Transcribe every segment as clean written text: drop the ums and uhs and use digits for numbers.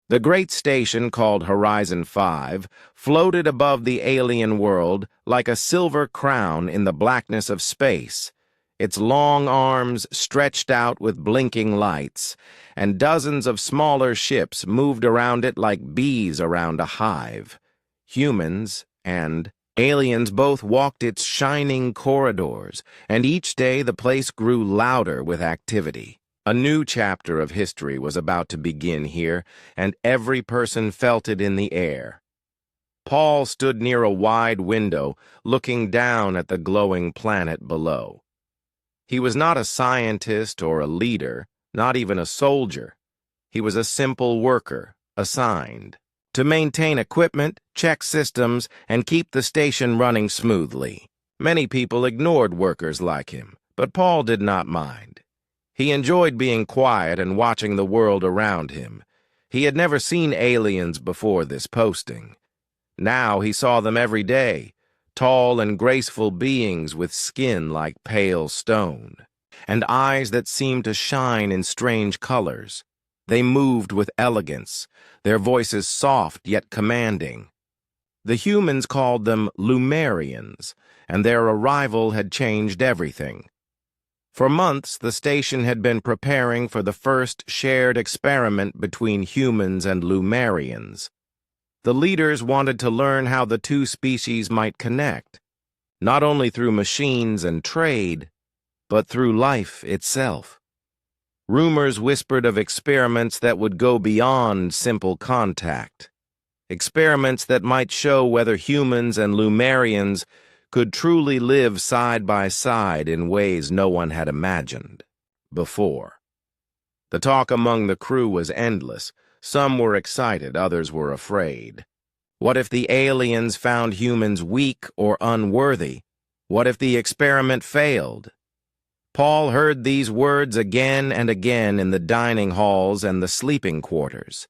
The great station called Horizon 5 floated above the alien world like a silver crown in the blackness of space, its long arms stretched out with blinking lights, and dozens of smaller ships moved around it like bees around a hive. Humans and aliens both walked its shining corridors, and each day the place grew louder with activity. A new chapter of history was about to begin here, and every person felt it in the air. Paul stood near a wide window, looking down at the glowing planet below. He was not a scientist or a leader, not even a soldier. He was a simple worker, assigned to maintain equipment, check systems, and keep the station running smoothly. Many people ignored workers like him, but Paul did not mind. He enjoyed being quiet and watching the world around him. He had never seen aliens before this posting. Now he saw them every day, tall and graceful beings with skin like pale stone, and eyes that seemed to shine in strange colors. They moved with elegance, their voices soft yet commanding. The humans called them Lumerians, and their arrival had changed everything. For months, the station had been preparing for the first shared experiment between humans and Lumerians. The leaders wanted to learn how the two species might connect, not only through machines and trade, but through life itself. Rumors whispered of experiments that would go beyond simple contact, experiments that might show whether humans and Lumerians could truly live side by side in ways no one had imagined before. The talk among the crew was endless. Some were excited, others were afraid. What if the aliens found humans weak or unworthy? What if the experiment failed? Paul heard these words again and again in the dining halls and the sleeping quarters.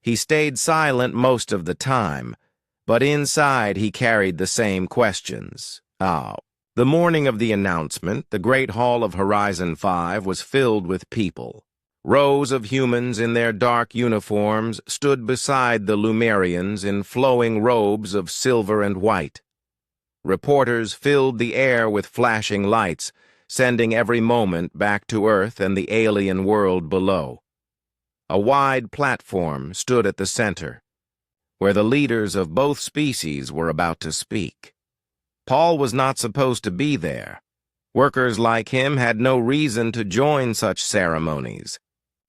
He stayed silent most of the time, but inside he carried the same questions. The morning of the announcement, the great hall of Horizon 5 was filled with people. Rows of humans in their dark uniforms stood beside the Lumerians in flowing robes of silver and white. Reporters filled the air with flashing lights, sending every moment back to Earth and the alien world below. A wide platform stood at the center, where the leaders of both species were about to speak. Paul was not supposed to be there. Workers like him had no reason to join such ceremonies.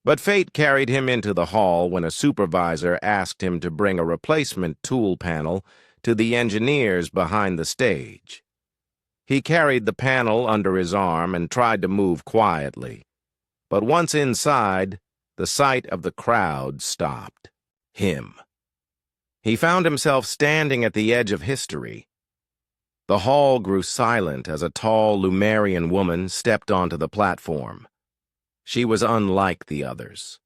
But fate carried him into the hall when a supervisor asked him to bring a replacement tool panel to the engineers behind the stage. He carried the panel under his arm and tried to move quietly. But once inside, the sight of the crowd stopped him. He found himself standing at the edge of history. The hall grew silent as a tall Lumerian woman stepped onto the platform. She was unlike the others.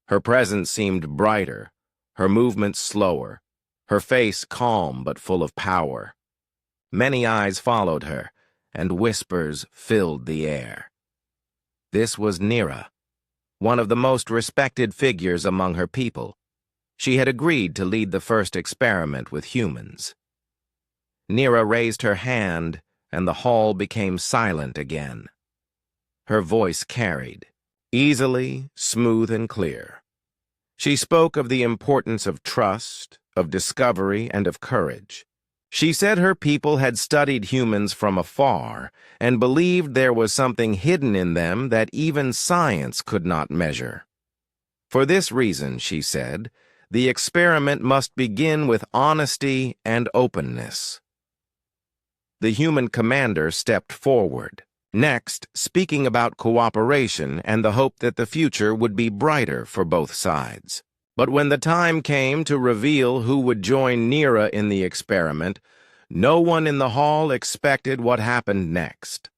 Her presence seemed brighter, her movements slower, her face calm but full of power. Many eyes followed her, and whispers filled the air. This was Nira, one of the most respected figures among her people. She had agreed to lead the first experiment with humans. Nira raised her hand, and the hall became silent again. Her voice carried, easily, smooth, and clear. She spoke of the importance of trust, of discovery, and of courage. She said her people had studied humans from afar and believed there was something hidden in them that even science could not measure. For this reason, she said, the experiment must begin with honesty and openness. The human commander stepped forward, next speaking about cooperation and the hope that the future would be brighter for both sides. But when the time came to reveal who would join Nira in the experiment, no one in the hall expected what happened next.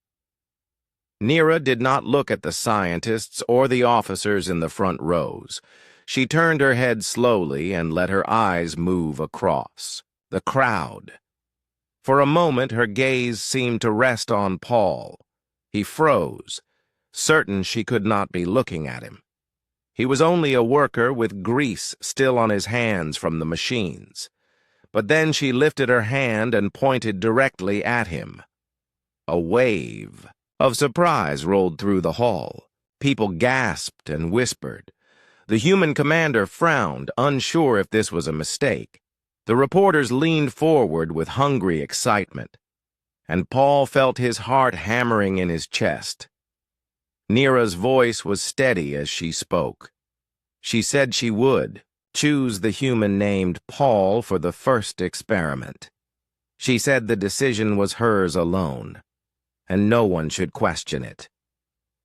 Nira did not look at the scientists or the officers in the front rows. She turned her head slowly and let her eyes move across the crowd. For a moment, her gaze seemed to rest on Paul. He froze, certain she could not be looking at him. He was only a worker with grease still on his hands from the machines. But then she lifted her hand and pointed directly at him. A wave of surprise rolled through the hall. People gasped and whispered. The human commander frowned, unsure if this was a mistake. The reporters leaned forward with hungry excitement, and Paul felt his heart hammering in his chest. Neera's voice was steady as she spoke. She said she would choose the human named Paul for the first experiment. She said the decision was hers alone, and no one should question it.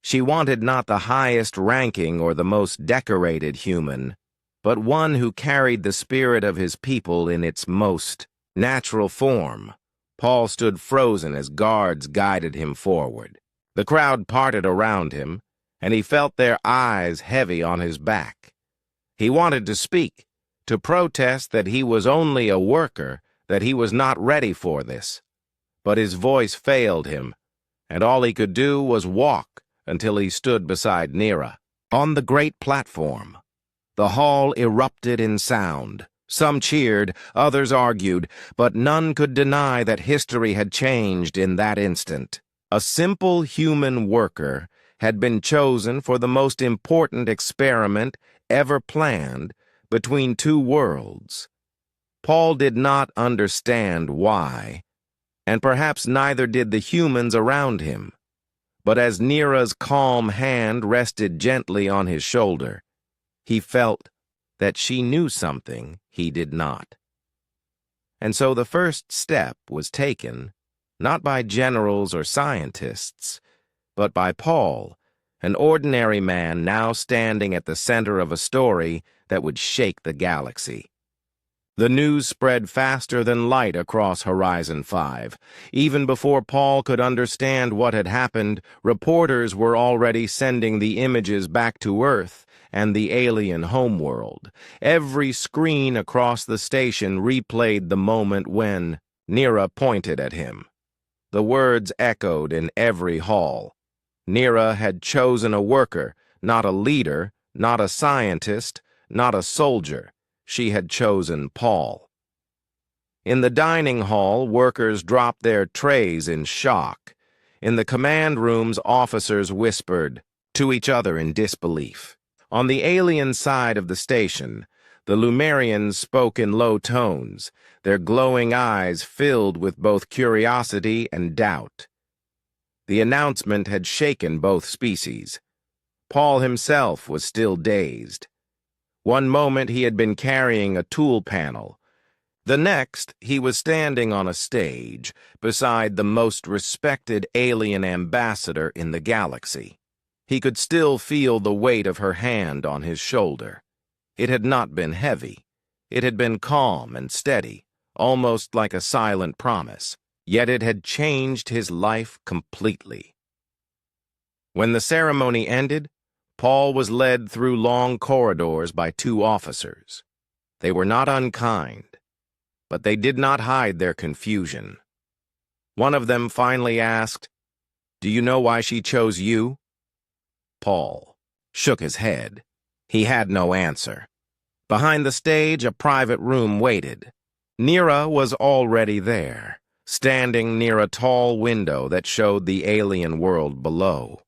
She wanted not the highest ranking or the most decorated human, but one who carried the spirit of his people in its most natural form. Paul stood frozen as guards guided him forward. The crowd parted around him, and he felt their eyes heavy on his back. He wanted to speak, to protest that he was only a worker, that he was not ready for this. But his voice failed him, and all he could do was walk until he stood beside Neera. On the great platform, the hall erupted in sound. Some cheered, others argued, but none could deny that history had changed in that instant. A simple human worker had been chosen for the most important experiment ever planned between two worlds. Paul did not understand why, and perhaps neither did the humans around him. But as Neera's calm hand rested gently on his shoulder, he felt that she knew something he did not. And so the first step was taken, not by generals or scientists, but by Paul, an ordinary man now standing at the center of a story that would shake the galaxy. The news spread faster than light across Horizon 5. Even before Paul could understand what had happened, reporters were already sending the images back to Earth and the alien homeworld. Every screen across the station replayed the moment when Neera pointed at him. The words echoed in every hall. Neera had chosen a worker, not a leader, not a scientist, not a soldier. She had chosen Paul. In the dining hall, workers dropped their trays in shock. In the command rooms, officers whispered to each other in disbelief. On the alien side of the station, the Lumerians spoke in low tones, their glowing eyes filled with both curiosity and doubt. The announcement had shaken both species. Paul himself was still dazed. One moment he had been carrying a tool panel. The next, he was standing on a stage beside the most respected alien ambassador in the galaxy. He could still feel the weight of her hand on his shoulder. It had not been heavy. It had been calm and steady, almost like a silent promise. Yet it had changed his life completely. When the ceremony ended, Paul was led through long corridors by two officers. They were not unkind, but they did not hide their confusion. One of them finally asked, "Do you know why she chose you?" Paul shook his head. He had no answer. Behind the stage, a private room waited. Neera was already there, standing near a tall window that showed the alien world below.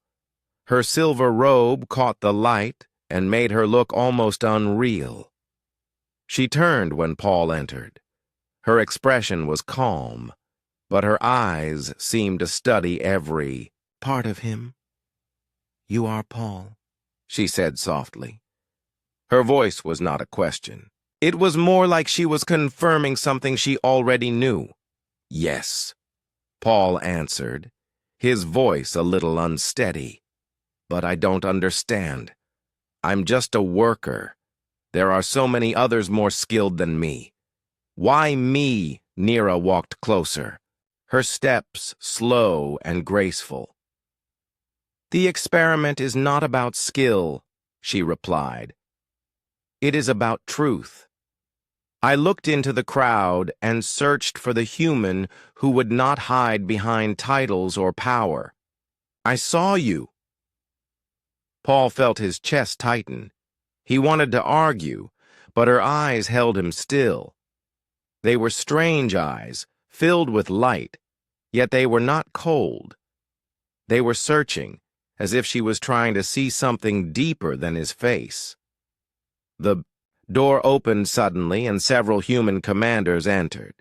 Her silver robe caught the light and made her look almost unreal. She turned when Paul entered. Her expression was calm, but her eyes seemed to study every part of him. "You are Paul," she said softly. Her voice was not a question. It was more like she was confirming something she already knew. "Yes," Paul answered, his voice a little unsteady. "But I don't understand. I'm just a worker. There are so many others more skilled than me. Why me?" Neera walked closer, her steps slow and graceful. "The experiment is not about skill," she replied. "It is about truth. I looked into the crowd and searched for the human who would not hide behind titles or power. I saw you." Paul felt his chest tighten. He wanted to argue, but her eyes held him still. They were strange eyes, filled with light, yet they were not cold. They were searching, as if she was trying to see something deeper than his face. The door opened suddenly, and several human commanders entered.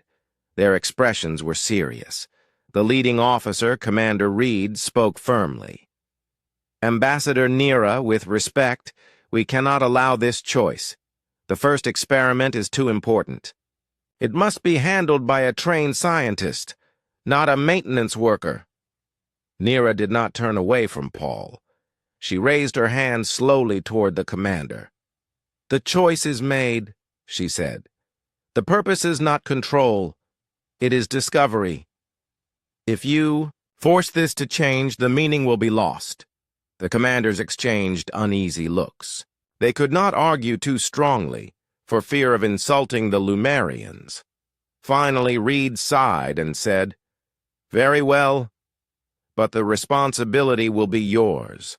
Their expressions were serious. The leading officer, Commander Reed, spoke firmly. "Ambassador Nera, with respect, we cannot allow this choice. The first experiment is too important. It must be handled by a trained scientist, not a maintenance worker." Nera did not turn away from Paul. She raised her hand slowly toward the commander. "The choice is made," she said. "The purpose is not control. It is discovery. If you force this to change, the meaning will be lost." The commanders exchanged uneasy looks. They could not argue too strongly, for fear of insulting the Lumerians. Finally, Reed sighed and said, "Very well, but the responsibility will be yours."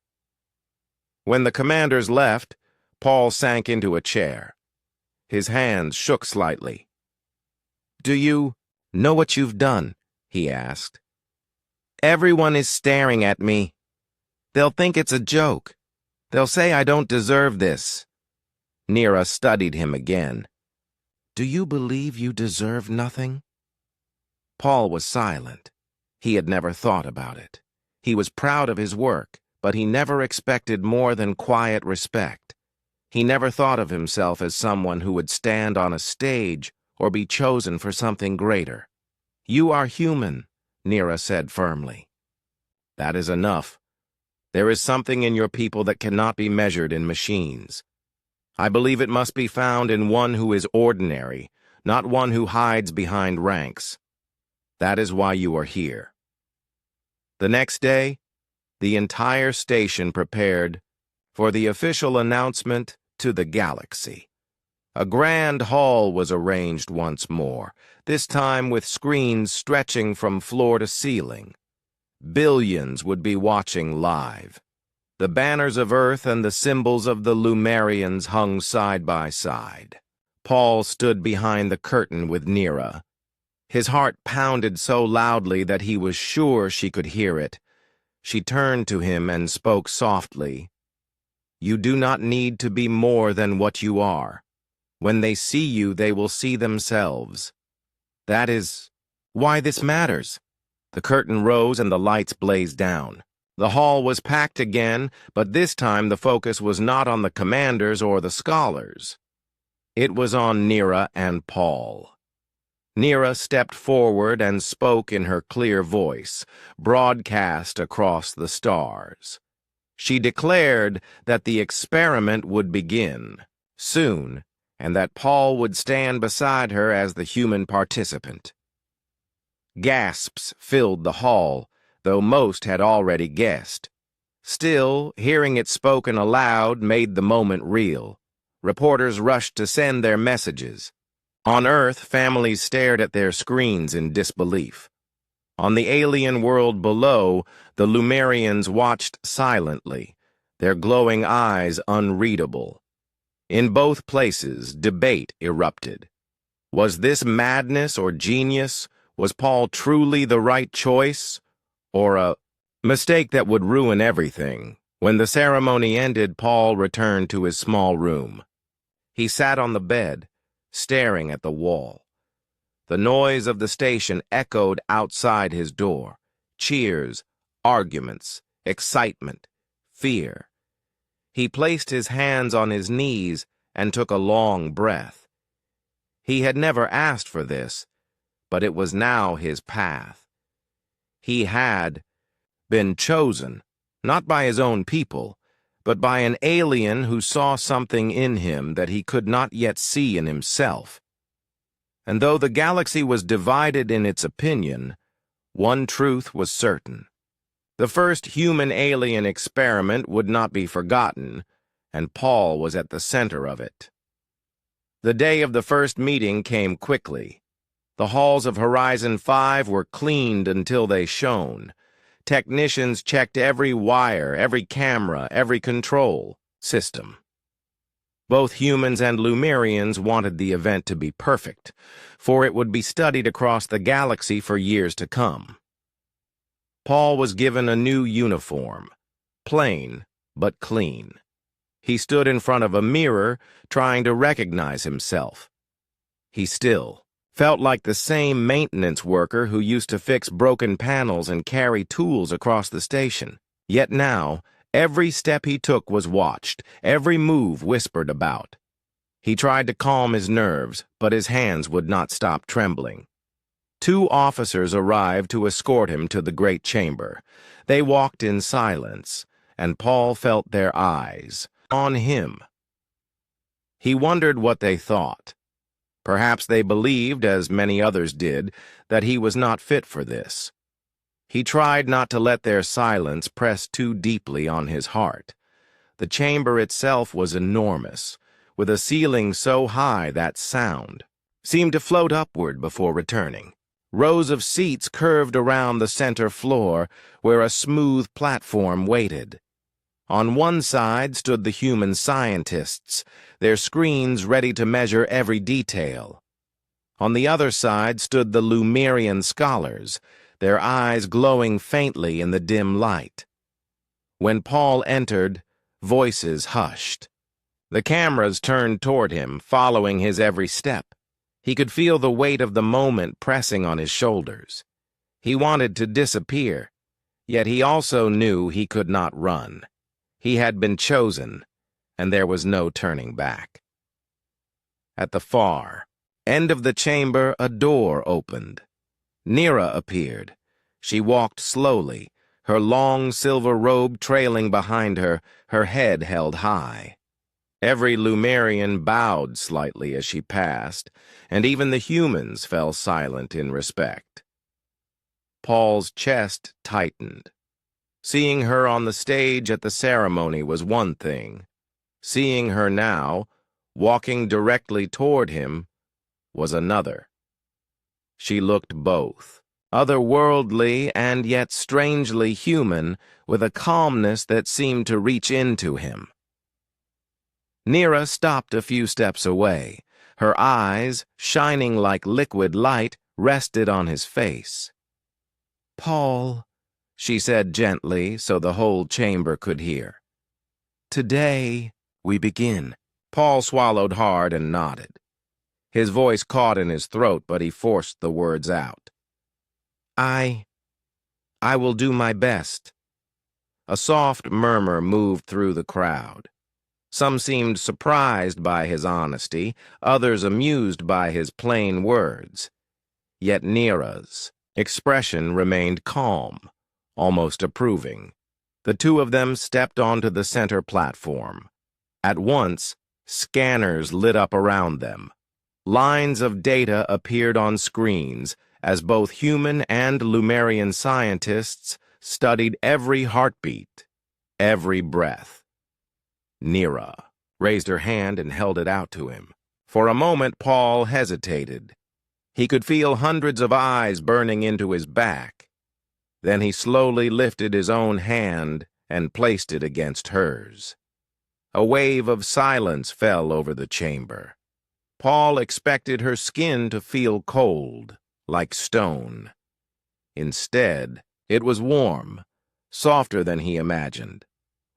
When the commanders left, Paul sank into a chair. His hands shook slightly. "Do you know what you've done?" he asked. "Everyone is staring at me. They'll think it's a joke. They'll say I don't deserve this." Nera studied him again. "Do you believe you deserve nothing?" Paul was silent. He had never thought about it. He was proud of his work, but he never expected more than quiet respect. He never thought of himself as someone who would stand on a stage or be chosen for something greater. "You are human," Nera said firmly. "That is enough. There is something in your people that cannot be measured in machines. I believe it must be found in one who is ordinary, not one who hides behind ranks. That is why you are here." The next day, the entire station prepared for the official announcement to the galaxy. A grand hall was arranged once more, this time with screens stretching from floor to ceiling. Billions would be watching live. The banners of Earth and the symbols of the Lumerians hung side by side. Paul stood behind the curtain with Nera. His heart pounded so loudly that he was sure she could hear it. She turned to him and spoke softly. "You do not need to be more than what you are. When they see you, they will see themselves. That is why this matters." The curtain rose and the lights blazed down. The hall was packed again, but this time the focus was not on the commanders or the scholars. It was on Nera and Paul. Nera stepped forward and spoke in her clear voice, broadcast across the stars. She declared that the experiment would begin soon, and that Paul would stand beside her as the human participant. Gasps filled the hall, though most had already guessed. Still, hearing it spoken aloud made the moment real. Reporters rushed to send their messages. On Earth, families stared at their screens in disbelief. On the alien world below, the Lumerians watched silently, their glowing eyes unreadable. In both places, debate erupted. Was this madness or genius? Was Paul truly the right choice? Or a mistake that would ruin everything? When the ceremony ended, Paul returned to his small room. He sat on the bed, staring at the wall. The noise of the station echoed outside his door. Cheers, arguments, excitement, fear. He placed his hands on his knees and took a long breath. He had never asked for this, but it was now his path. He had been chosen, not by his own people, but by an alien who saw something in him that he could not yet see in himself. And though the galaxy was divided in its opinion, one truth was certain. The first human-alien experiment would not be forgotten, and Paul was at the center of it. The day of the first meeting came quickly. The halls of Horizon 5 were cleaned until they shone. Technicians checked every wire, every camera, every control system. Both humans and Lumerians wanted the event to be perfect, for it would be studied across the galaxy for years to come. Paul was given a new uniform, plain but clean. He stood in front of a mirror, trying to recognize himself. He still felt like the same maintenance worker who used to fix broken panels and carry tools across the station. Yet now, every step he took was watched, every move whispered about. He tried to calm his nerves, but his hands would not stop trembling. 2 officers arrived to escort him to the great chamber. They walked in silence, and Paul felt their eyes on him. He wondered what they thought. Perhaps they believed, as many others did, that he was not fit for this. He tried not to let their silence press too deeply on his heart. The chamber itself was enormous, with a ceiling so high that sound seemed to float upward before returning. Rows of seats curved around the center floor, where a smooth platform waited. On one side stood the human scientists, their screens ready to measure every detail. On the other side stood the Lumerian scholars, their eyes glowing faintly in the dim light. When Paul entered, voices hushed. The cameras turned toward him, following his every step. He could feel the weight of the moment pressing on his shoulders. He wanted to disappear, yet he also knew he could not run. He had been chosen, and there was no turning back. At the far end of the chamber, a door opened. Nira appeared. She walked slowly, her long silver robe trailing behind her, her head held high. Every Lumerian bowed slightly as she passed, and even the humans fell silent in respect. Paul's chest tightened. Seeing her on the stage at the ceremony was one thing. Seeing her now, walking directly toward him, was another. She looked both otherworldly and yet strangely human, with a calmness that seemed to reach into him. Nira stopped a few steps away. Her eyes, shining like liquid light, rested on his face. "Paul," she said gently so the whole chamber could hear. "Today we begin." Paul swallowed hard and nodded. His voice caught in his throat, but he forced the words out. I will do my best." A soft murmur moved through the crowd. Some seemed surprised by his honesty, others amused by his plain words. Yet Nira's expression remained calm, almost approving. The 2 of them stepped onto the center platform. At once, scanners lit up around them. Lines of data appeared on screens as both human and Lumerian scientists studied every heartbeat, every breath. Nira raised her hand and held it out to him. For a moment, Paul hesitated. He could feel hundreds of eyes burning into his back. Then he slowly lifted his own hand and placed it against hers. A wave of silence fell over the chamber. Paul expected her skin to feel cold, like stone. Instead, it was warm, softer than he imagined.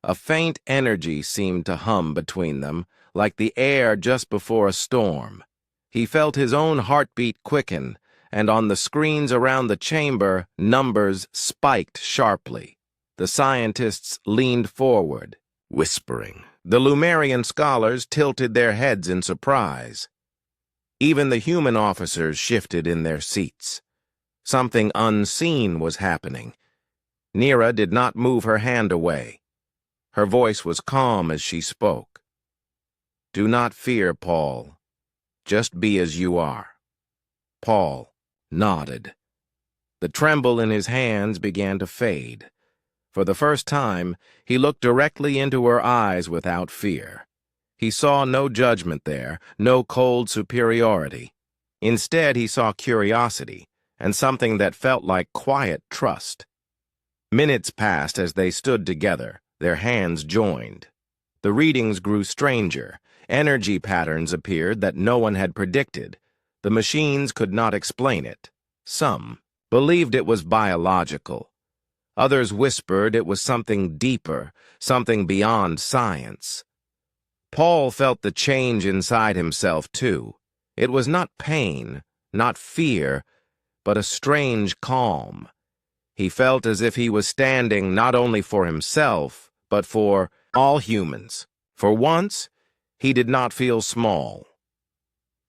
A faint energy seemed to hum between them, like the air just before a storm. He felt his own heartbeat quicken, and on the screens around the chamber, numbers spiked sharply. The scientists leaned forward, whispering. The Lumerian scholars tilted their heads in surprise. Even the human officers shifted in their seats. Something unseen was happening. Nira did not move her hand away. Her voice was calm as she spoke. "Do not fear, Paul. Just be as you are." Paul nodded. The tremble in his hands began to fade. For the first time, he looked directly into her eyes without fear. He saw no judgment there, no cold superiority. Instead, he saw curiosity, and something that felt like quiet trust. Minutes passed as they stood together, their hands joined. The readings grew stranger. Energy patterns appeared that no one had predicted. The machines could not explain it. Some believed it was biological. Others whispered it was something deeper, something beyond science. Paul felt the change inside himself, too. It was not pain, not fear, but a strange calm. He felt as if he was standing not only for himself, but for all humans. For once, he did not feel small.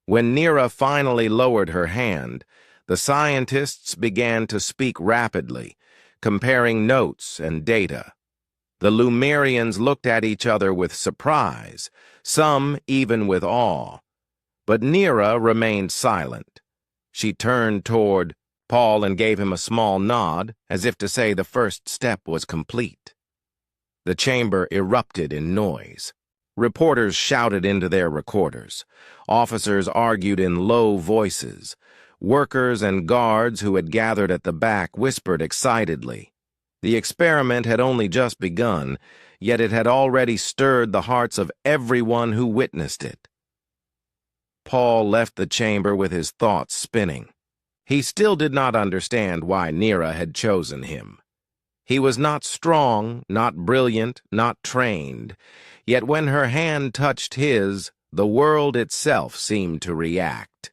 When Neera finally lowered her hand, the scientists began to speak rapidly, comparing notes and data. The Lumerians looked at each other with surprise, some even with awe. But Neera remained silent. She turned toward Paul and gave him a small nod, as if to say the first step was complete. The chamber erupted in noise. Reporters shouted into their recorders. Officers argued in low voices. Workers and guards who had gathered at the back whispered excitedly. The experiment had only just begun, yet it had already stirred the hearts of everyone who witnessed it. Paul left the chamber with his thoughts spinning. He still did not understand why Neera had chosen him. He was not strong, not brilliant, not trained, yet when her hand touched his, the world itself seemed to react.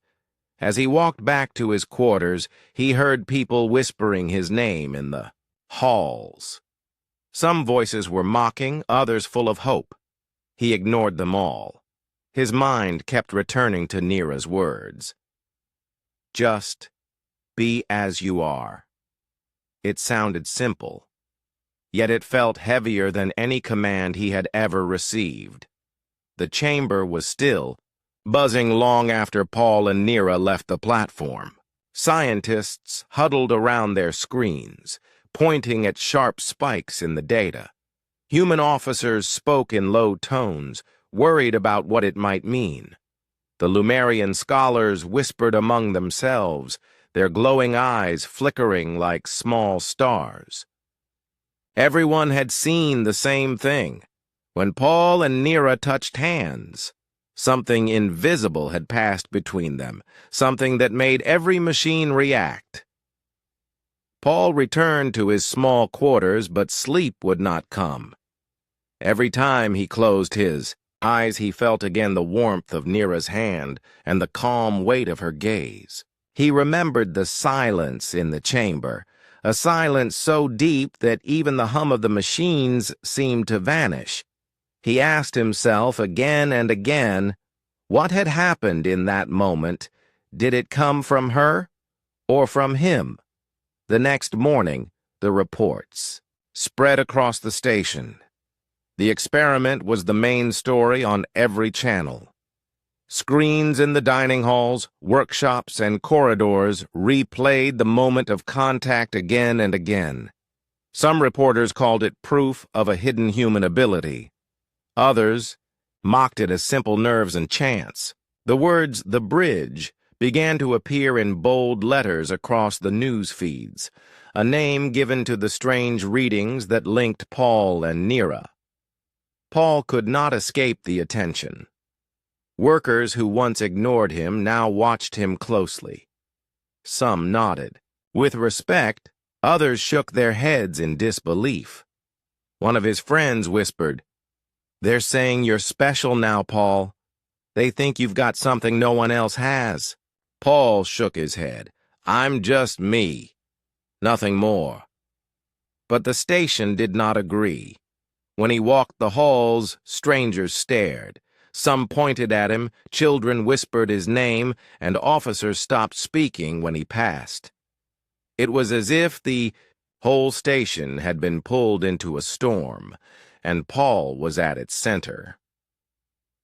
As he walked back to his quarters, he heard people whispering his name in the halls. Some voices were mocking, others full of hope. He ignored them all. His mind kept returning to Neera's words. Just be as you are. It sounded simple, yet it felt heavier than any command he had ever received. The chamber was still, buzzing long after Paul and Neera left the platform. Scientists huddled around their screens, pointing at sharp spikes in the data. Human officers spoke in low tones, worried about what it might mean. The Lumerian scholars whispered among themselves, their glowing eyes flickering like small stars. Everyone had seen the same thing. When Paul and Neera touched hands, something invisible had passed between them, something that made every machine react. Paul returned to his small quarters, but sleep would not come. Every time he closed his eyes, he felt again the warmth of Neera's hand and the calm weight of her gaze. He remembered the silence in the chamber, a silence so deep that even the hum of the machines seemed to vanish. He asked himself again and again, what had happened in that moment? Did it come from her or from him? The next morning, the reports spread across the station. The experiment was the main story on every channel. Screens in the dining halls, workshops, and corridors replayed the moment of contact again and again. Some reporters called it proof of a hidden human ability. Others mocked it as simple nerves and chance. The words, "the bridge," began to appear in bold letters across the news feeds, a name given to the strange readings that linked Paul and Neera. Paul could not escape the attention. Workers who once ignored him now watched him closely. Some nodded. With respect, others shook their heads in disbelief. One of his friends whispered, "They're saying you're special now, Paul. They think you've got something no one else has." Paul shook his head. "I'm just me. Nothing more." But the station did not agree. When he walked the halls, strangers stared. Some pointed at him, children whispered his name, and officers stopped speaking when he passed. It was as if the whole station had been pulled into a storm, and Paul was at its center.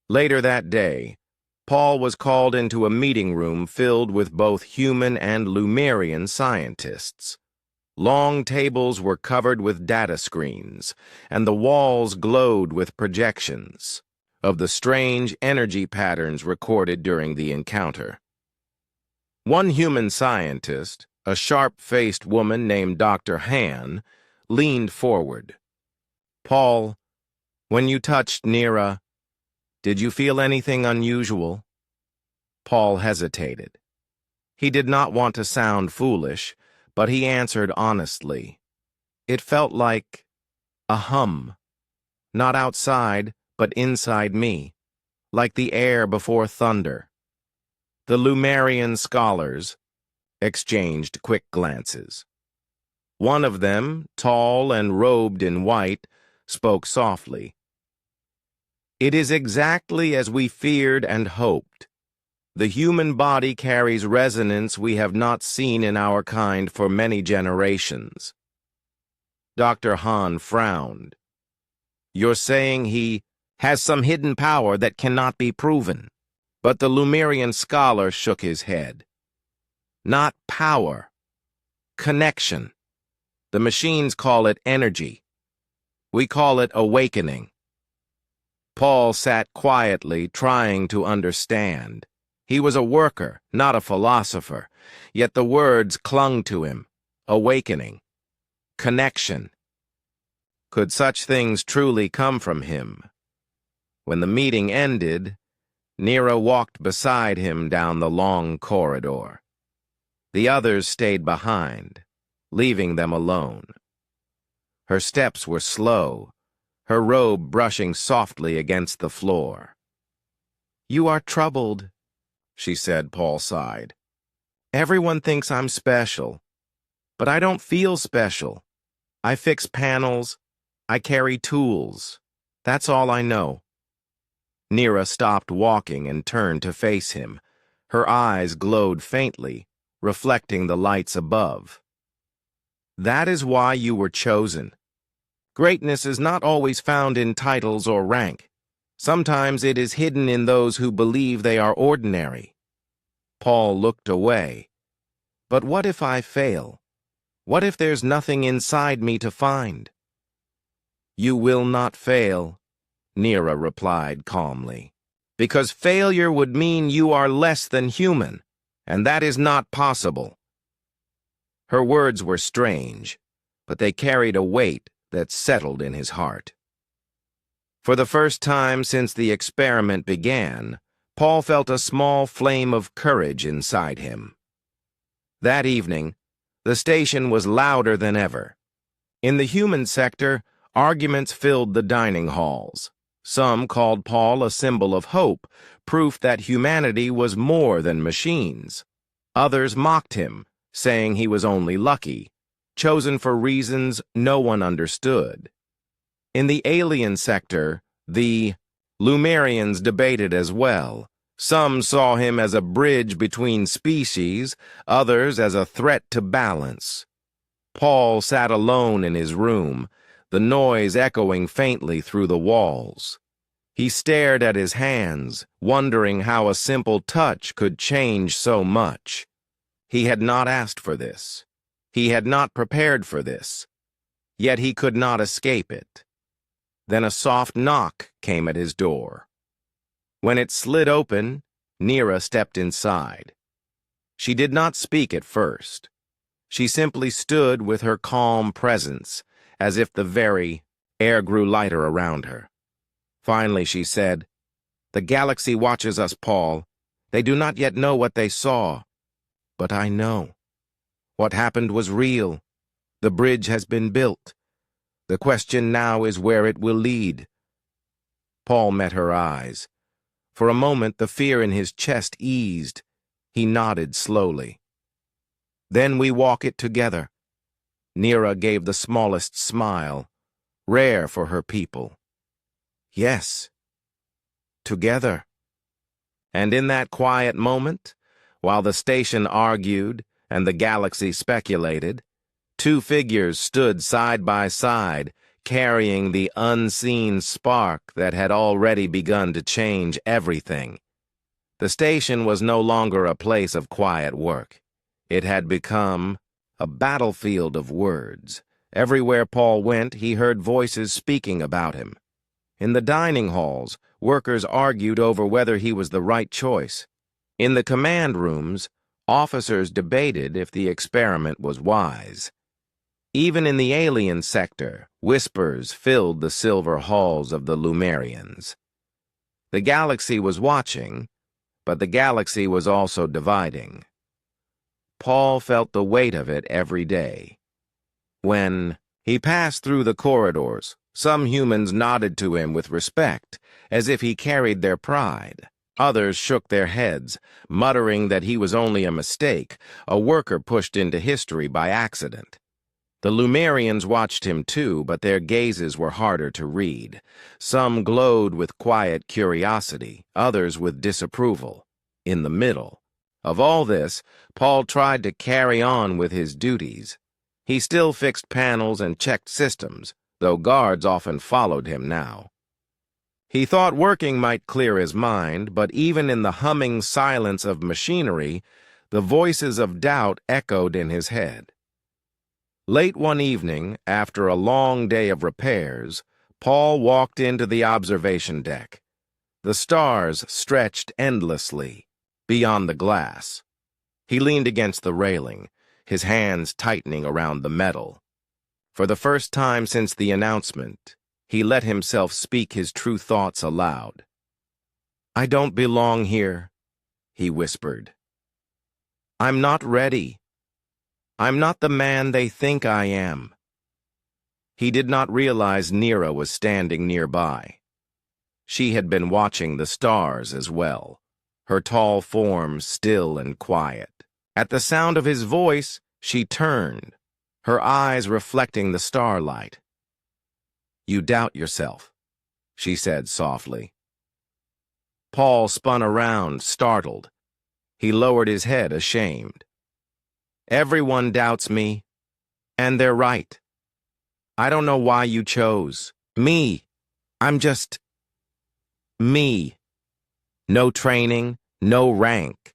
Later that day, Paul was called into a meeting room filled with both human and Lumerian scientists. Long tables were covered with data screens, and the walls glowed with projections of the strange energy patterns recorded during the encounter. One human scientist, a sharp-faced woman named Dr. Han, leaned forward. "Paul, when you touched Neera, Did you feel anything unusual? Paul hesitated. He did not want to sound foolish, but he answered honestly. It felt like a hum, not outside, but inside me, like the air before thunder. The Lumerian scholars exchanged quick glances. One of them, tall and robed in white, spoke softly. It is exactly as we feared and hoped. The human body carries resonance we have not seen in our kind for many generations. Dr. Hahn frowned. You're saying he has some hidden power that cannot be proven. But the Lumerian scholar shook his head. Not power. Connection. The machines call it energy. We call it awakening. Paul sat quietly, trying to understand. He was a worker, not a philosopher, yet the words clung to him. Awakening. Connection. Could such things truly come from him? When the meeting ended, Nira walked beside him down the long corridor. The others stayed behind, leaving them alone. Her steps were slow, her robe brushing softly against the floor. You are troubled, she said. Paul sighed. Everyone thinks I'm special, but I don't feel special. I fix panels, I carry tools. That's all I know. Nira stopped walking and turned to face him. Her eyes glowed faintly, reflecting the lights above. That is why you were chosen. Greatness is not always found in titles or rank. Sometimes it is hidden in those who believe they are ordinary. Paul looked away. But what if I fail? What if there's nothing inside me to find? You will not fail, Nira replied calmly, because failure would mean you are less than human, and that is not possible. Her words were strange, but they carried a weight that settled in his heart. For the first time since the experiment began, Paul felt a small flame of courage inside him. That evening, the station was louder than ever. In the human sector, arguments filled the dining halls. Some called Paul a symbol of hope, proof that humanity was more than machines. Others mocked him, saying he was only lucky, chosen for reasons no one understood. In the alien sector, the Lumerians debated as well. Some saw him as a bridge between species, others as a threat to balance. Paul sat alone in his room, the noise echoing faintly through the walls. He stared at his hands, wondering how a simple touch could change so much. He had not asked for this. He had not prepared for this. Yet he could not escape it. Then a soft knock came at his door. When it slid open, Nira stepped inside. She did not speak at first. She simply stood with her calm presence, as if the very air grew lighter around her. Finally she said, "The galaxy watches us, Paul. They do not yet know what they saw. But I know. What happened was real. The bridge has been built. The question now is where it will lead." Paul met her eyes. For a moment the fear in his chest eased. He nodded slowly. "Then we walk it together." Nira gave the smallest smile, rare for her people. "Yes, together." And in that quiet moment, while the station argued and the galaxy speculated, two figures stood side by side, carrying the unseen spark that had already begun to change everything. The station was no longer a place of quiet work. It had become a battlefield of words. Everywhere Paul went, he heard voices speaking about him. In the dining halls, workers argued over whether he was the right choice. In the command rooms, officers debated if the experiment was wise. Even in the alien sector, whispers filled the silver halls of the Lumerians. The galaxy was watching, but the galaxy was also dividing. Paul felt the weight of it every day. When he passed through the corridors, some humans nodded to him with respect, as if he carried their pride. Others shook their heads, muttering that he was only a mistake, a worker pushed into history by accident. The Lumerians watched him too, but their gazes were harder to read. Some glowed with quiet curiosity, others with disapproval. In the middle of all this, Paul tried to carry on with his duties. He still fixed panels and checked systems, though guards often followed him now. He thought working might clear his mind, but even in the humming silence of machinery, the voices of doubt echoed in his head. Late one evening, after a long day of repairs, Paul walked into the observation deck. The stars stretched endlessly beyond the glass. He leaned against the railing, his hands tightening around the metal. For the first time since the announcement, he let himself speak his true thoughts aloud. "I don't belong here," he whispered. "I'm not ready. I'm not the man they think I am." He did not realize Nira was standing nearby. She had been watching the stars as well, her tall form still and quiet. At the sound of his voice, she turned, her eyes reflecting the starlight. "You doubt yourself," she said softly. Paul spun around, startled. He lowered his head, ashamed. "Everyone doubts me, and they're right. I don't know why you chose me. I'm just me. No training, no rank.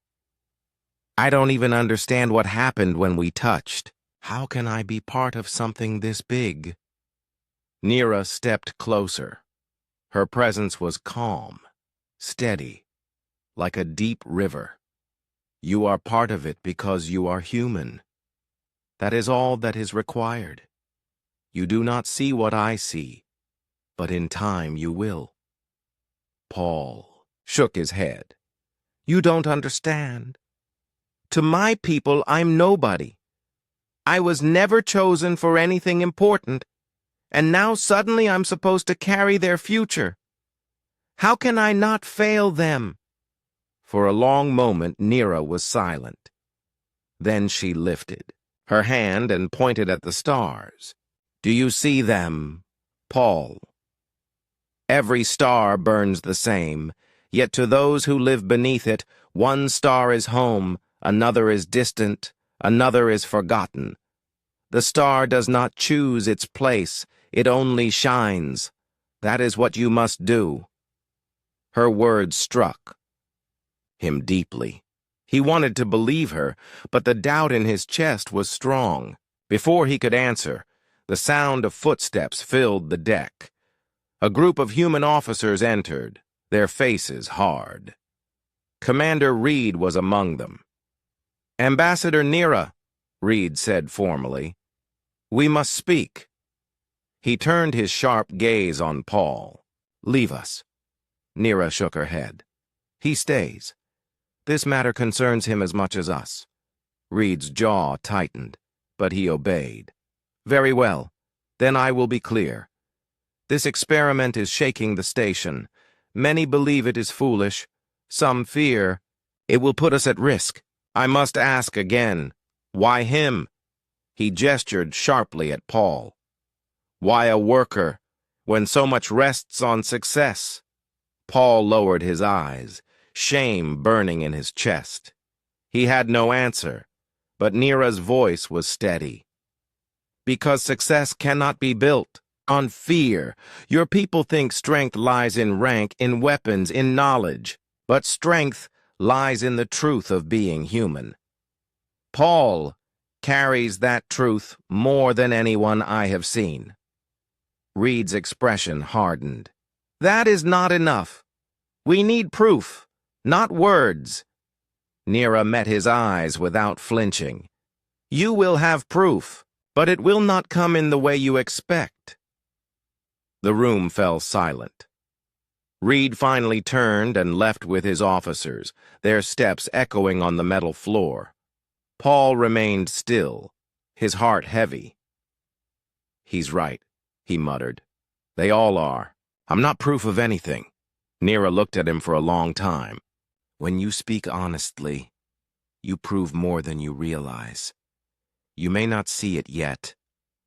I don't even understand what happened when we touched. How can I be part of something this big?" Nira stepped closer. Her presence was calm, steady, like a deep river. "You are part of it because you are human. That is all that is required. You do not see what I see, but in time you will." Paul shook his head. "You don't understand. To my people, I'm nobody. I was never chosen for anything important, and now suddenly I'm supposed to carry their future. How can I not fail them?" For a long moment, Nira was silent. Then she lifted her hand and pointed at the stars. "Do you see them, Paul? Every star burns the same, yet to those who live beneath it, one star is home, another is distant, another is forgotten. The star does not choose its place, it only shines. That is what you must do." Her words struck him deeply. He wanted to believe her, but the doubt in his chest was strong. Before he could answer, the sound of footsteps filled the deck. A group of human officers entered, their faces hard. Commander Reed was among them. "Ambassador Nira," Reed said formally, "we must speak." He turned his sharp gaze on Paul. "Leave us." Nira shook her head. "He stays. This matter concerns him as much as us." Reed's jaw tightened, but he obeyed. "Very well. Then I will be clear. This experiment is shaking the station. Many believe it is foolish. Some fear it will put us at risk. I must ask again, why him?" He gestured sharply at Paul. "Why a worker, when so much rests on success?" Paul lowered his eyes, shame burning in his chest. He had no answer, but Nira's voice was steady. "Because success cannot be built on fear. Your people think strength lies in rank, in weapons, in knowledge, but strength lies in the truth of being human. Paul carries that truth more than anyone I have seen." Reed's expression hardened. "That is not enough. We need proof, not words." Nira met his eyes without flinching. "You will have proof, but it will not come in the way you expect." The room fell silent. Reed finally turned and left with his officers, their steps echoing on the metal floor. Paul remained still, his heart heavy. "He's right," he muttered. "They all are. I'm not proof of anything." Nira looked at him for a long time. "When you speak honestly, you prove more than you realize. You may not see it yet,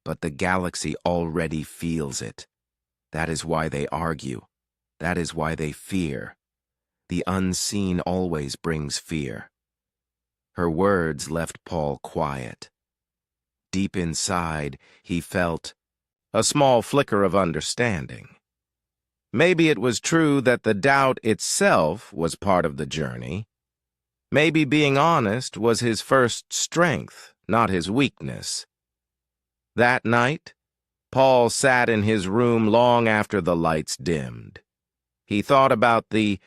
but the galaxy already feels it. That is why they argue. That is why they fear. The unseen always brings fear." Her words left Paul quiet. Deep inside, he felt a small flicker of understanding. Maybe it was true that the doubt itself was part of the journey. Maybe being honest was his first strength, not his weakness. That night, Paul sat in his room long after the lights dimmed. He thought about the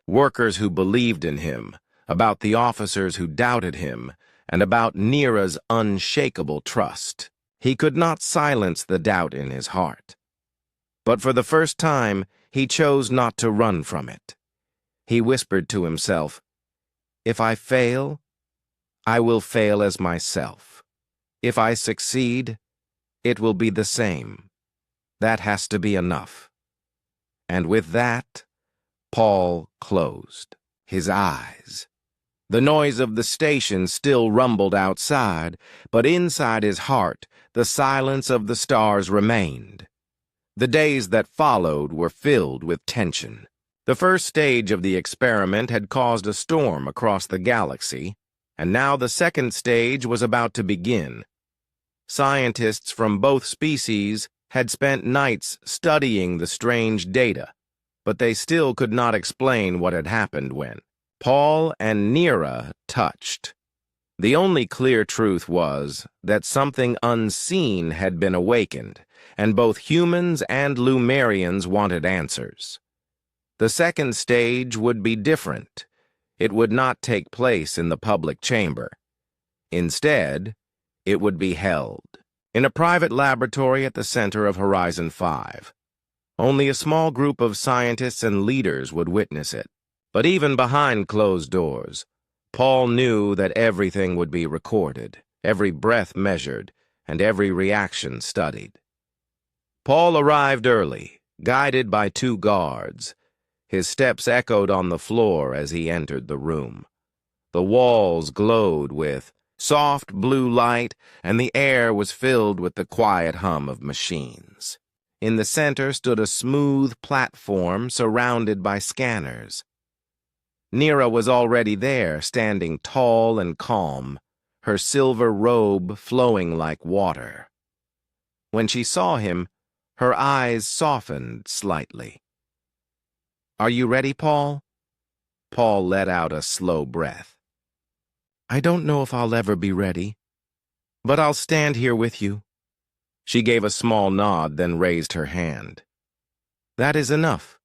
workers who believed in him, about the officers who doubted him, and about Nira's unshakable trust. He could not silence the doubt in his heart. But for the first time, he chose not to run from it. He whispered to himself, "If I fail, I will fail as myself. If I succeed, it will be the same. That has to be enough." And with that, Paul closed his eyes. The noise of the station still rumbled outside, but inside his heart, the silence of the stars remained. The days that followed were filled with tension. The first stage of the experiment had caused a storm across the galaxy, and now the second stage was about to begin. Scientists from both species had spent nights studying the strange data, but they still could not explain what had happened when Paul and Nira touched. The only clear truth was that something unseen had been awakened, and both humans and Lumerians wanted answers. The second stage would be different. It would not take place in the public chamber. Instead, it would be held in a private laboratory at the center of Horizon 5. Only a small group of scientists and leaders would witness it. But even behind closed doors, Paul knew that everything would be recorded, every breath measured, and every reaction studied. Paul arrived early, guided by 2 guards. His steps echoed on the floor as he entered the room. The walls glowed with soft blue light, and the air was filled with the quiet hum of machines. In the center stood a smooth platform surrounded by scanners. Nira was already there, standing tall and calm, her silver robe flowing like water. When she saw him, her eyes softened slightly. "Are you ready, Paul?" Paul let out a slow breath. "I don't know if I'll ever be ready, but I'll stand here with you." She gave a small nod, then raised her hand. "That is enough."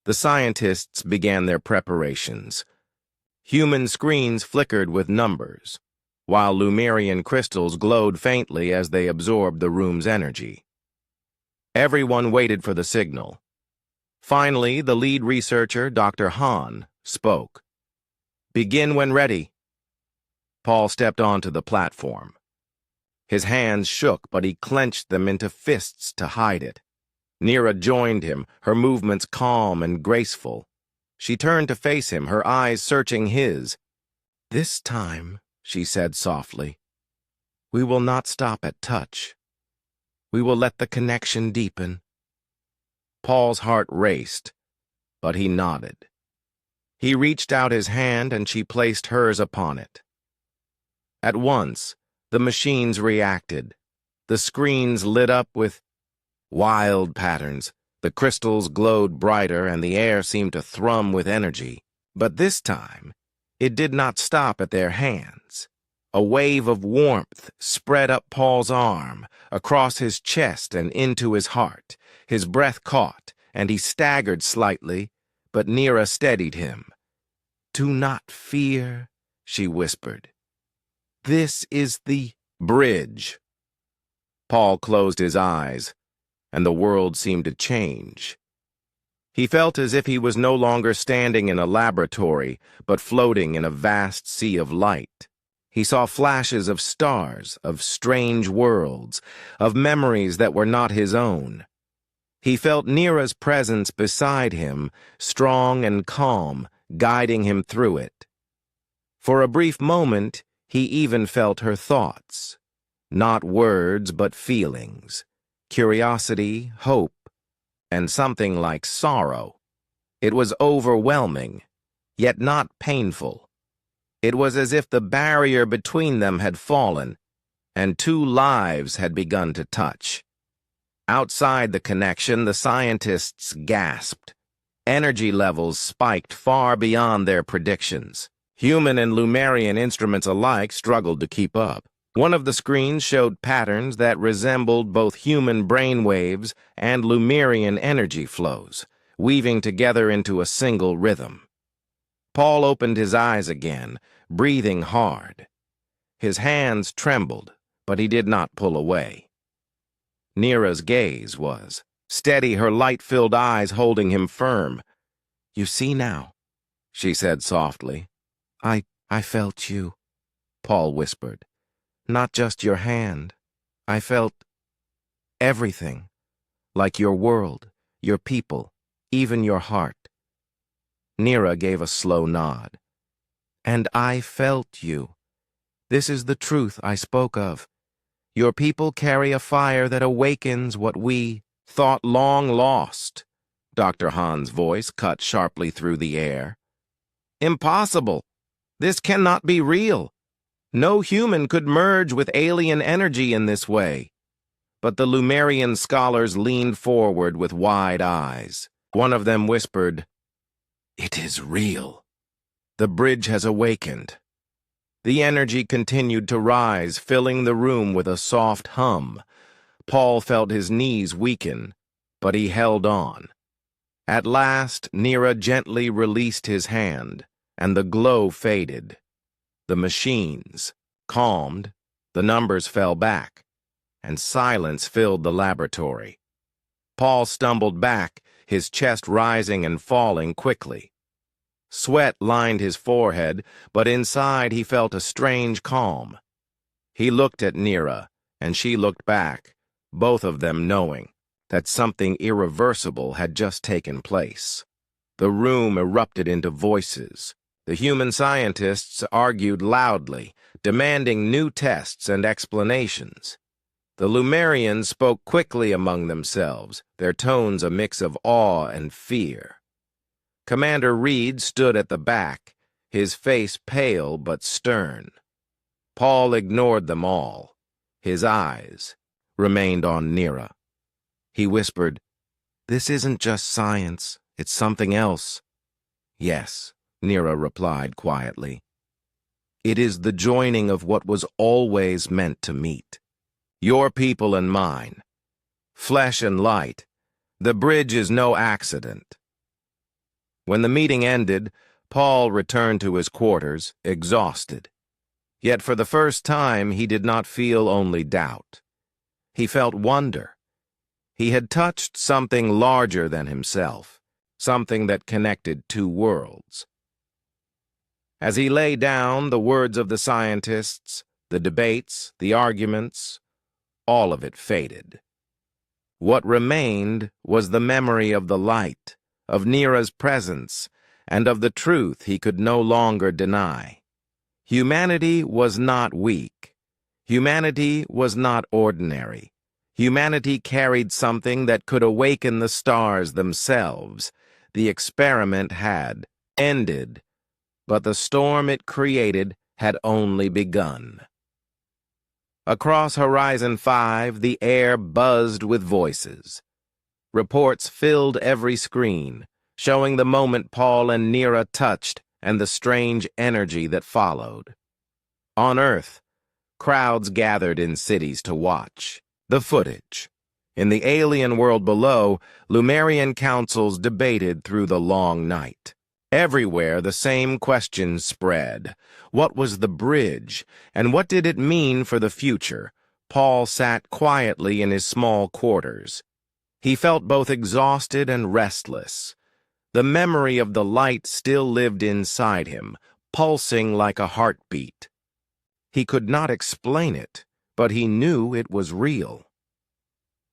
The scientists began their preparations. Human screens flickered with numbers, while Lumerian crystals glowed faintly as they absorbed the room's energy. Everyone waited for the signal. Finally, the lead researcher, Dr. Hahn, spoke. "Begin when ready." Paul stepped onto the platform. His hands shook, but he clenched them into fists to hide it. Nira joined him, her movements calm and graceful. She turned to face him, her eyes searching his. "This time," she said softly, "we will not stop at touch. We will let the connection deepen." Paul's heart raced, but he nodded. He reached out his hand and she placed hers upon it. At once, the machines reacted. The screens lit up with wild patterns. The crystals glowed brighter and the air seemed to thrum with energy. But this time, it did not stop at their hands. A wave of warmth spread up Paul's arm, across his chest and into his heart. His breath caught, and he staggered slightly, but Nira steadied him. "Do not fear," she whispered. "This is the bridge." Paul closed his eyes, and the world seemed to change. He felt as if he was no longer standing in a laboratory, but floating in a vast sea of light. He saw flashes of stars, of strange worlds, of memories that were not his own. He felt Nira's presence beside him, strong and calm, guiding him through it. For a brief moment, he even felt her thoughts. Not words, but feelings. Curiosity, hope, and something like sorrow. It was overwhelming, yet not painful. It was as if the barrier between them had fallen, and two lives had begun to touch. Outside the connection, the scientists gasped. Energy levels spiked far beyond their predictions. Human and Lumerian instruments alike struggled to keep up. One of the screens showed patterns that resembled both human brain waves and Lumerian energy flows, weaving together into a single rhythm. Paul opened his eyes again, breathing hard. His hands trembled, but he did not pull away. Nira's gaze was steady, her light-filled eyes holding him firm. "You see now," she said softly. I felt you," Paul whispered. "Not just your hand. I felt everything, like your world, your people, even your heart." Nira gave a slow nod. "And I felt you. This is the truth I spoke of. Your people carry a fire that awakens what we thought long lost." Dr. Hahn's voice cut sharply through the air. "Impossible! This cannot be real. No human could merge with alien energy in this way." But the Lumerian scholars leaned forward with wide eyes. One of them whispered, "It is real. The bridge has awakened." The energy continued to rise, filling the room with a soft hum. Paul felt his knees weaken, but he held on. At last, Nira gently released his hand, and the glow faded. The machines calmed, the numbers fell back, and silence filled the laboratory. Paul stumbled back, his chest rising and falling quickly. Sweat lined his forehead, but inside he felt a strange calm. He looked at Nira, and she looked back, both of them knowing that something irreversible had just taken place. The room erupted into voices. The human scientists argued loudly, demanding new tests and explanations. The Lumerians spoke quickly among themselves, their tones a mix of awe and fear. Commander Reed stood at the back, his face pale but stern. Paul ignored them all. His eyes remained on Nira. He whispered, "This isn't just science, it's something else." "Yes," Nira replied quietly. "It is the joining of what was always meant to meet. Your people and mine. Flesh and light. The bridge is no accident." When the meeting ended, Paul returned to his quarters, exhausted. Yet for the first time he did not feel only doubt. He felt wonder. He had touched something larger than himself, something that connected two worlds. As he lay down, the words of the scientists, the debates, the arguments, all of it faded. What remained was the memory of the light, of Nira's presence, and of the truth he could no longer deny. Humanity was not weak. Humanity was not ordinary. Humanity carried something that could awaken the stars themselves. The experiment had ended, but the storm it created had only begun. Across Horizon 5, the air buzzed with voices. Reports filled every screen, showing the moment Paul and Nira touched and the strange energy that followed. On Earth, crowds gathered in cities to watch the footage. In the alien world below, Lumerian councils debated through the long night. Everywhere the same questions spread. What was the bridge, and what did it mean for the future? Paul sat quietly in his small quarters. He felt both exhausted and restless. The memory of the light still lived inside him, pulsing like a heartbeat. He could not explain it, but he knew it was real.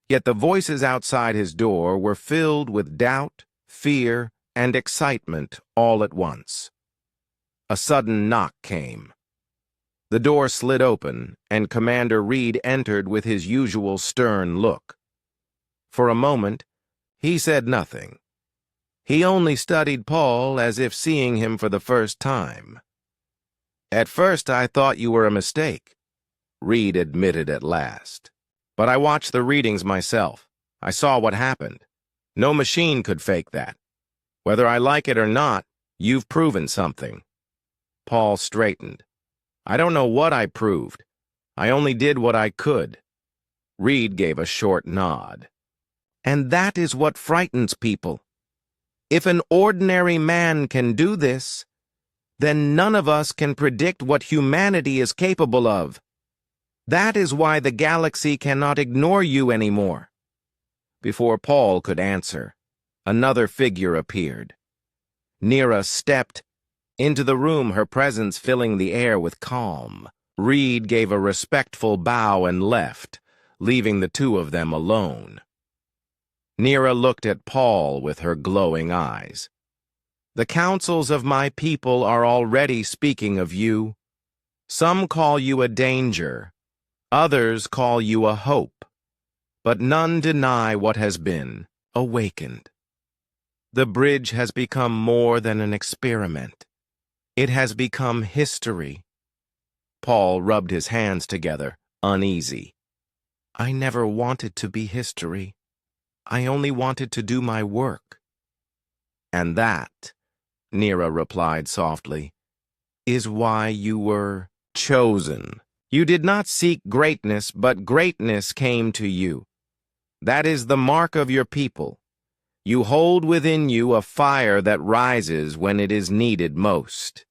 Yet the voices outside his door were filled with doubt, fear, and excitement all at once. A sudden knock came. The door slid open, and Commander Reed entered with his usual stern look. For a moment, he said nothing. He only studied Paul as if seeing him for the first time. "At first I thought you were a mistake," Reed admitted at last. "But I watched the readings myself. I saw what happened. No machine could fake that. Whether I like it or not, you've proven something." Paul straightened. "I don't know what I proved. I only did what I could." Reed gave a short nod. "And that is what frightens people. If an ordinary man can do this, then none of us can predict what humanity is capable of. That is why the galaxy cannot ignore you anymore." Before Paul could answer, another figure appeared. Neera stepped into the room, her presence filling the air with calm. Reed gave a respectful bow and left, leaving the two of them alone. Neera looked at Paul with her glowing eyes. "The councils of my people are already speaking of you. Some call you a danger, others call you a hope, but none deny what has been awakened. The bridge has become more than an experiment. It has become history." Paul rubbed his hands together, uneasy. "I never wanted to be history. I only wanted to do my work." "And that," Neera replied softly, "is why you were chosen. You did not seek greatness, but greatness came to you. That is the mark of your people. You hold within you a fire that rises when it is needed most."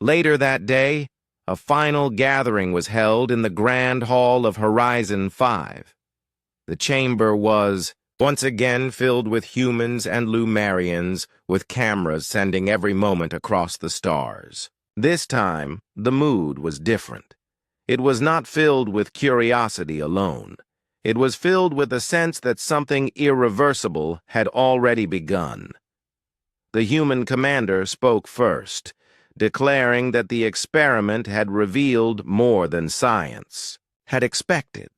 Later that day, a final gathering was held in the Grand Hall of Horizon 5. The chamber was once again filled with humans and Lumarians, with cameras sending every moment across the stars. This time, the mood was different. It was not filled with curiosity alone. It was filled with a sense that something irreversible had already begun. The human commander spoke first, declaring that the experiment had revealed more than science had expected.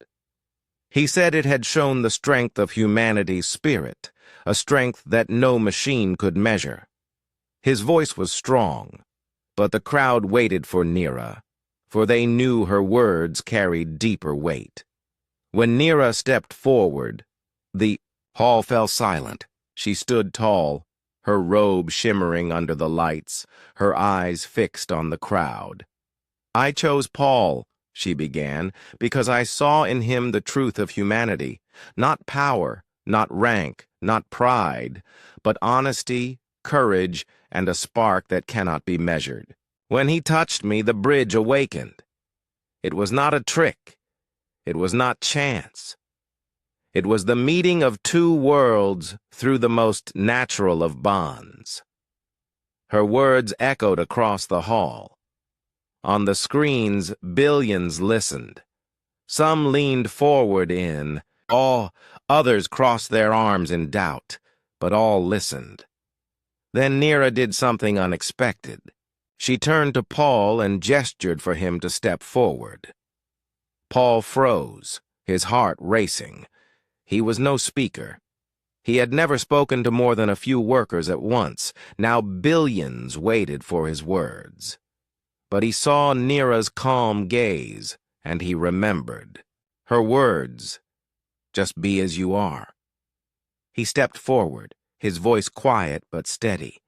He said it had shown the strength of humanity's spirit, a strength that no machine could measure. His voice was strong, but the crowd waited for Neera, for they knew her words carried deeper weight. When Neera stepped forward, the hall fell silent. She stood tall, her robe shimmering under the lights, her eyes fixed on the crowd. "I chose Paul," she began, "because I saw in him the truth of humanity. Not power, not rank, not pride, but honesty, courage, and a spark that cannot be measured. When he touched me, the bridge awakened. It was not a trick. It was not chance. It was the meeting of two worlds through the most natural of bonds." Her words echoed across the hall. On the screens, billions listened. Some leaned forward in awe, others crossed their arms in doubt, but all listened. Then Neera did something unexpected. She turned to Paul and gestured for him to step forward. Paul froze, his heart racing. He was no speaker. He had never spoken to more than a few workers at once. Now billions waited for his words. But he saw Neera's calm gaze, and he remembered. Her words, "Just be as you are." He stepped forward, his voice quiet but steady.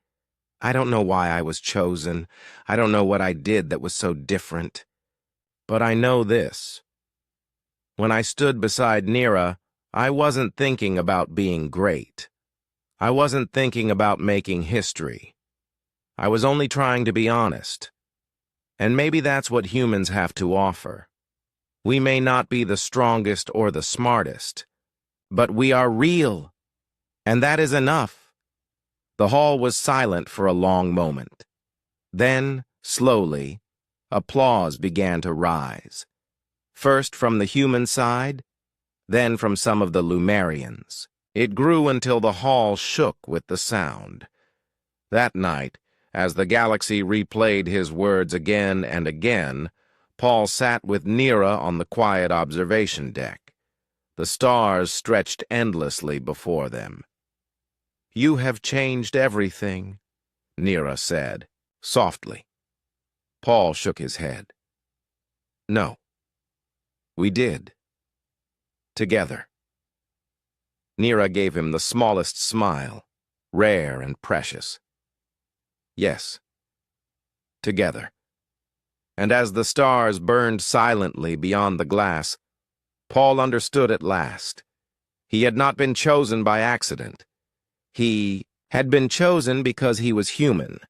"I don't know why I was chosen. I don't know what I did that was so different. But I know this. When I stood beside Neera, I wasn't thinking about being great. I wasn't thinking about making history. I was only trying to be honest. And maybe that's what humans have to offer. We may not be the strongest or the smartest, but we are real, and that is enough. The hall was silent for a long moment. Then, slowly, applause began to rise. First from the human side, then from some of the Lumerians. It grew until the hall shook with the sound. That night, as the galaxy replayed his words again and again, Paul sat with Nira on the quiet observation deck. The stars stretched endlessly before them. "You have changed everything," Nira said, softly. Paul shook his head. "No. We did. Together." Nira gave him the smallest smile, rare and precious. "Yes. Together." And as the stars burned silently beyond the glass, Paul understood at last. He had not been chosen by accident. He had been chosen because he was human,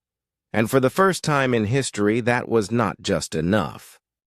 and for the first time in history that was not just enough.